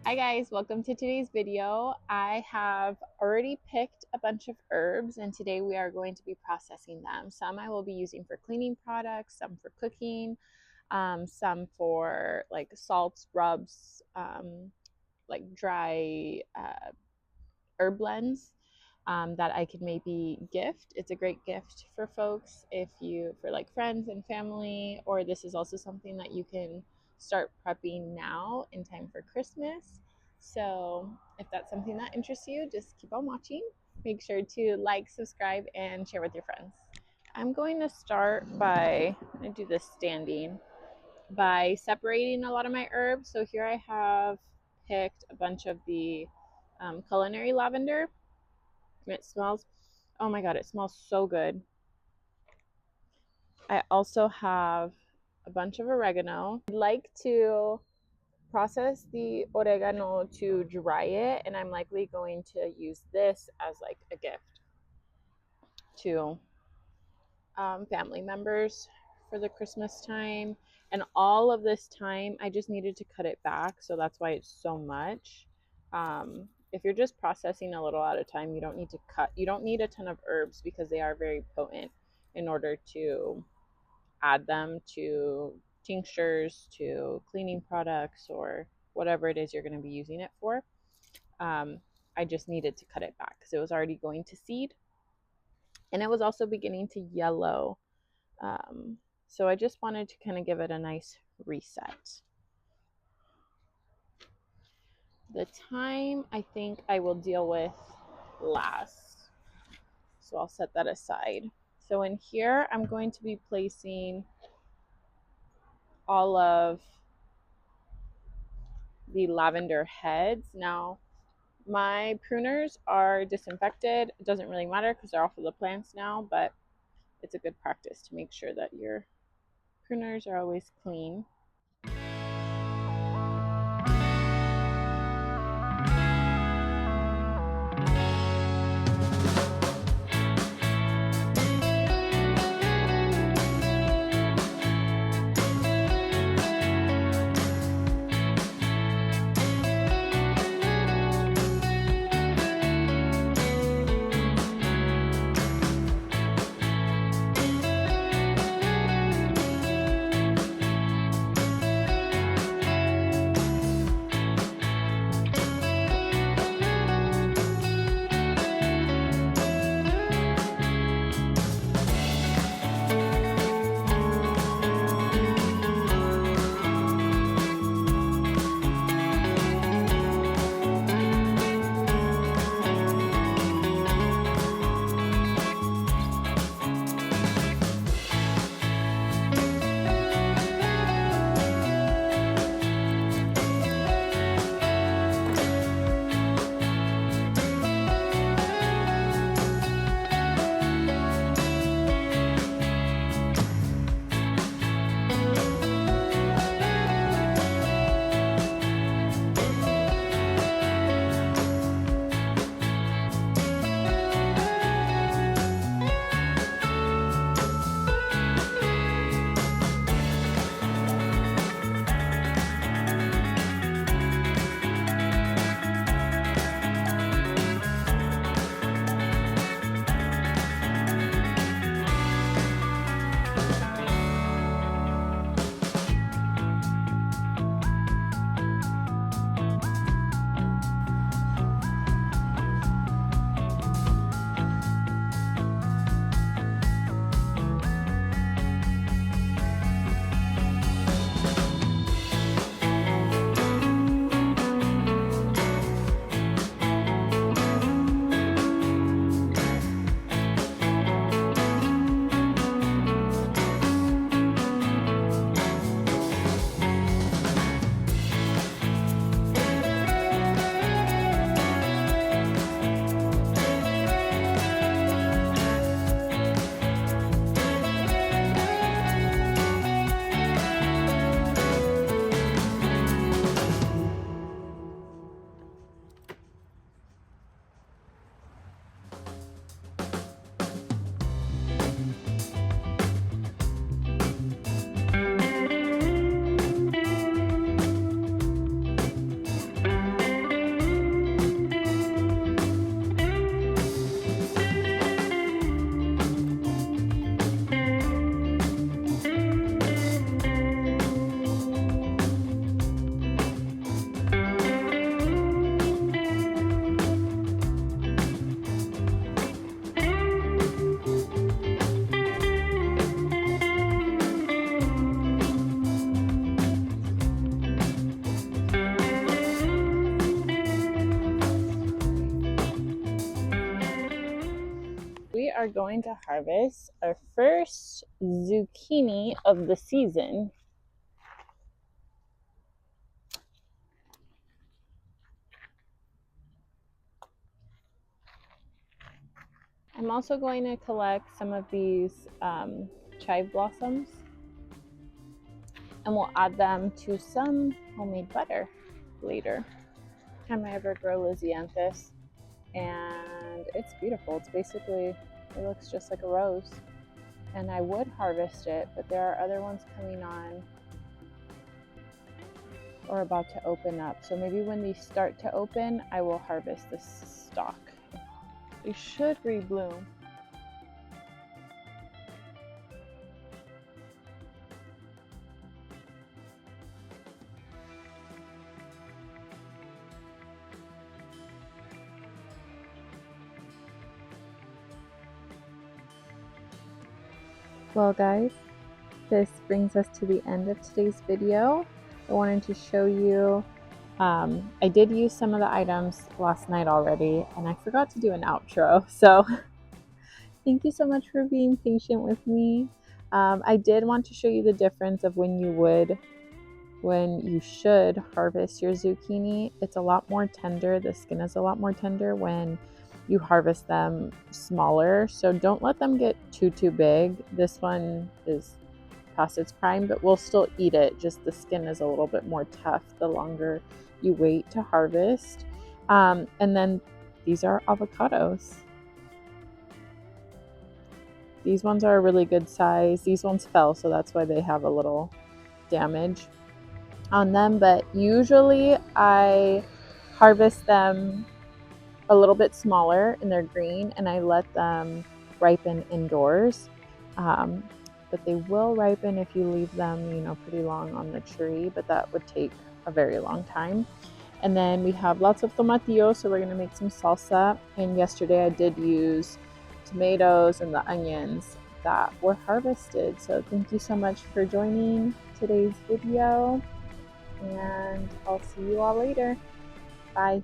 Hi guys, welcome to today's video. I have already picked a bunch of herbs and today we are going to be processing them. Some I will be using for cleaning products, some for cooking, some for like salts, rubs, like dry herb blends that I could maybe gift. It's a great gift for folks for like friends and family, or this is also something that you can start prepping now in time for Christmas. So if that's something that interests you, just keep on watching. Make sure to like, subscribe, and share with your friends. I'm going to start by, I'm going to do this standing, by separating a lot of my herbs. So here I have picked a bunch of the culinary lavender. It smells, oh my God, it smells so good. I also have a bunch of oregano. I'd like to process the oregano to dry it, and I'm likely going to use this as like a gift to family members for the Christmas time. And all of this time, I just needed to cut it back, so that's why it's so much. If you're just processing a little at a time, you don't need to cut. You don't need a ton of herbs because they are very potent in order to add them to tinctures, to cleaning products, or whatever it is you're going to be using it for. I just needed to cut it back because it was already going to seed and it was also beginning to yellow. So I just wanted to kind of give it a nice reset. The thyme I think I will deal with last, so I'll set that aside. So in here I'm going to be placing all of the lavender heads. Now my pruners are disinfected. It doesn't really matter because they're off of the plants now, but it's a good practice to make sure that your pruners are always clean. We are going to harvest our first zucchini of the season. I'm also going to collect some of these chive blossoms, and we'll add them to some homemade butter later. Time I ever grow Lysianthus, and it's beautiful. It's basically, it looks just like a rose, and I would harvest it, but there are other ones coming on or about to open up. So maybe when these start to open, I will harvest this stalk. They should rebloom. Well guys, this brings us to the end of today's video. I wanted to show you, I did use some of the items last night already, and I forgot to do an outro, so thank you so much for being patient with me. I did want to show you the difference of when you should harvest your zucchini. It's a lot more tender, the skin is a lot more tender when you harvest them smaller, so don't let them get too big. This one is past its prime, but we'll still eat it, just the skin is a little bit more tough the longer you wait to harvest. And then these are avocados. These ones are a really good size. These ones fell, so that's why they have a little damage on them, but usually I harvest them a little bit smaller and they're green, and I let them ripen indoors. But they will ripen if you leave them, pretty long on the tree, but that would take a very long time. And then we have lots of tomatillos, so we're going to make some salsa. And yesterday I did use tomatoes and the onions that were harvested. So thank you so much for joining today's video, and I'll see you all later. Bye.